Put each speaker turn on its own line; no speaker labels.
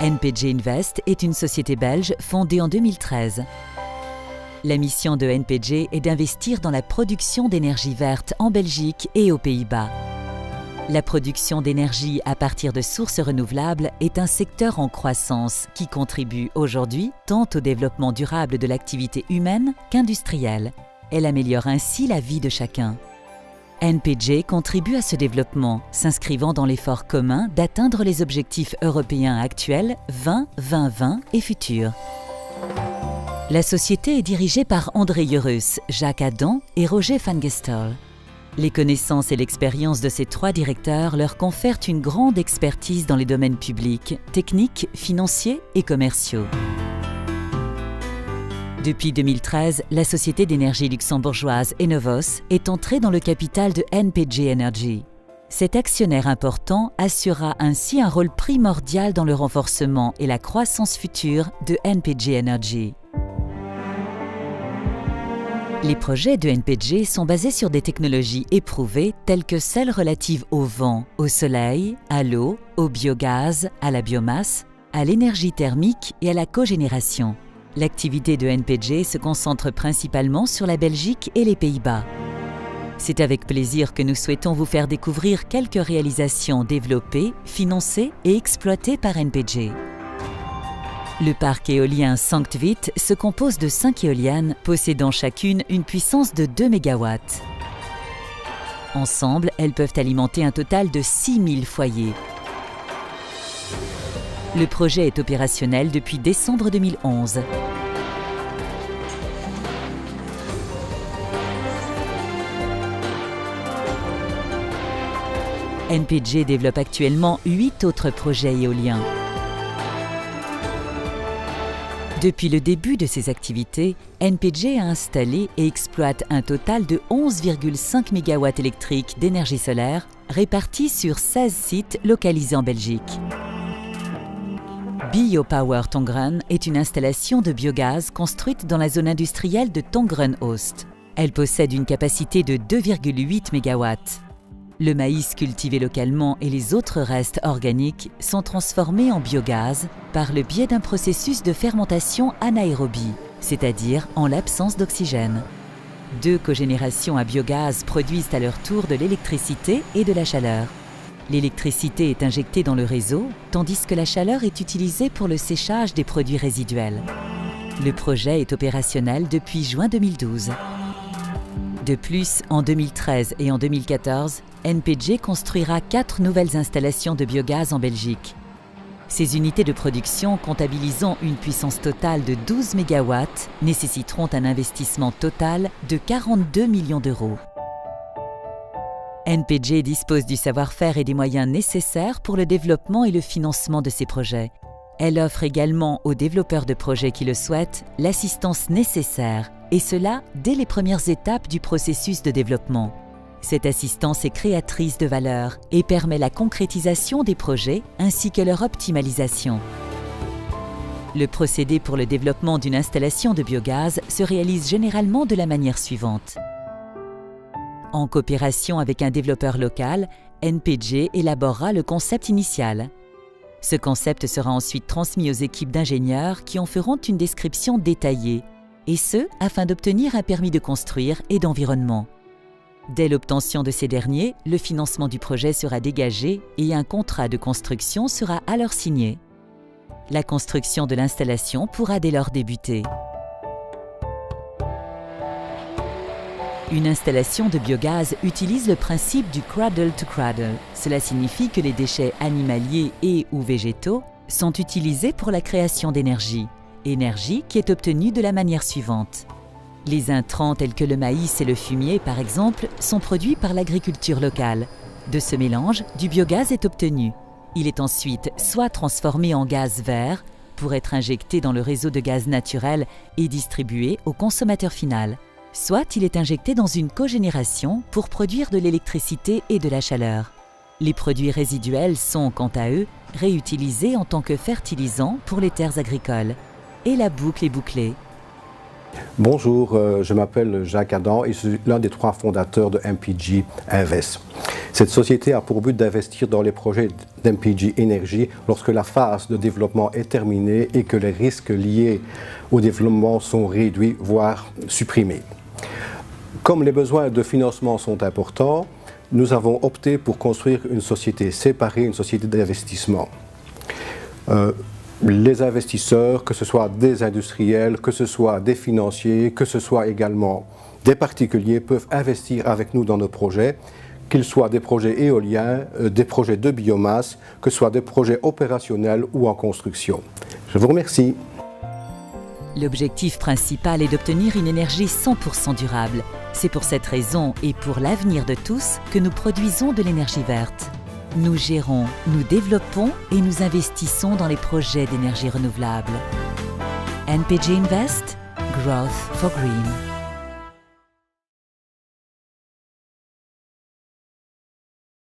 NPG Invest est une société belge fondée en 2013. La mission de NPG est d'investir dans la production d'énergie verte en Belgique et aux Pays-Bas. La production d'énergie à partir de sources renouvelables est un secteur en croissance qui contribue aujourd'hui tant au développement durable de l'activité humaine qu'industrielle. Elle améliore ainsi la vie de chacun. NPG contribue à ce développement, s'inscrivant dans l'effort commun d'atteindre les objectifs européens actuels 20-20-20 et futurs. La société est dirigée par André Jerus, Jacques Adam et Roger van Gestel. Les connaissances et l'expérience de ces trois directeurs leur confèrent une grande expertise dans les domaines publics, techniques, financiers et commerciaux. Depuis 2013, la société d'énergie luxembourgeoise Enovos est entrée dans le capital de NPG Energy. Cet actionnaire important assurera ainsi un rôle primordial dans le renforcement et la croissance future de NPG Energy. Les projets de NPG sont basés sur des technologies éprouvées telles que celles relatives au vent, au soleil, à l'eau, au biogaz, à la biomasse, à l'énergie thermique et à la cogénération. L'activité de NPG se concentre principalement sur la Belgique et les Pays-Bas. C'est avec plaisir que nous souhaitons vous faire découvrir quelques réalisations développées, financées et exploitées par NPG. Le parc éolien Sanctvit se compose de 5 éoliennes possédant chacune une puissance de 2 MW. Ensemble, elles peuvent alimenter un total de 6000 foyers. Le projet est opérationnel depuis décembre 2011. NPG développe actuellement 8 autres projets éoliens. Depuis le début de ses activités, NPG a installé et exploite un total de 11,5 MW électriques d'énergie solaire répartis sur 16 sites localisés en Belgique. Biopower Tongeren est une installation de biogaz construite dans la zone industrielle de Tongeren-Oost. Elle possède une capacité de 2,8 MW. Le maïs cultivé localement et les autres restes organiques sont transformés en biogaz par le biais d'un processus de fermentation anaérobie, c'est-à-dire en l'absence d'oxygène. 2 cogénérations à biogaz produisent à leur tour de l'électricité et de la chaleur. L'électricité est injectée dans le réseau, tandis que la chaleur est utilisée pour le séchage des produits résiduels. Le projet est opérationnel depuis juin 2012. De plus, en 2013 et en 2014, NPG construira 4 nouvelles installations de biogaz en Belgique. Ces unités de production, comptabilisant une puissance totale de 12 MW, nécessiteront un investissement total de 42 millions d'euros. NPG dispose du savoir-faire et des moyens nécessaires pour le développement et le financement de ces projets. Elle offre également aux développeurs de projets qui le souhaitent l'assistance nécessaire, et cela dès les premières étapes du processus de développement. Cette assistance est créatrice de valeur et permet la concrétisation des projets ainsi que leur optimalisation. Le procédé pour le développement d'une installation de biogaz se réalise généralement de la manière suivante. En coopération avec un développeur local, NPG élaborera le concept initial. Ce concept sera ensuite transmis aux équipes d'ingénieurs qui en feront une description détaillée, et ce, afin d'obtenir un permis de construire et d'environnement. Dès l'obtention de ces derniers, le financement du projet sera dégagé et un contrat de construction sera alors signé. La construction de l'installation pourra dès lors débuter. Une installation de biogaz utilise le principe du cradle to cradle. Cela signifie que les déchets animaliers et ou végétaux sont utilisés pour la création d'énergie. Énergie qui est obtenue de la manière suivante. Les intrants tels que le maïs et le fumier, par exemple, sont produits par l'agriculture locale. De ce mélange, du biogaz est obtenu. Il est ensuite soit transformé en gaz vert pour être injecté dans le réseau de gaz naturel et distribué au consommateur final. Soit il est injecté dans une cogénération pour produire de l'électricité et de la chaleur. Les produits résiduels sont, quant à eux, réutilisés en tant que fertilisants pour les terres agricoles. Et la boucle est bouclée.
Bonjour, je m'appelle Jacques Adam et je suis l'un des 3 fondateurs de NPG Invest. Cette société a pour but d'investir dans les projets d'MPG Energy lorsque la phase de développement est terminée et que les risques liés au développement sont réduits, voire supprimés. Comme les besoins de financement sont importants, nous avons opté pour construire une société séparée, une société d'investissement. Les investisseurs, que ce soit des industriels, que ce soit des financiers, que ce soit également des particuliers, peuvent investir avec nous dans nos projets, qu'ils soient des projets éoliens, des projets de biomasse, que ce soit des projets opérationnels ou en construction. Je vous remercie.
L'objectif principal est d'obtenir une énergie 100% durable. C'est pour cette raison et pour l'avenir de tous que nous produisons de l'énergie verte. Nous gérons, nous développons et nous investissons dans les projets d'énergie renouvelable. NPG Invest, Growth for Green.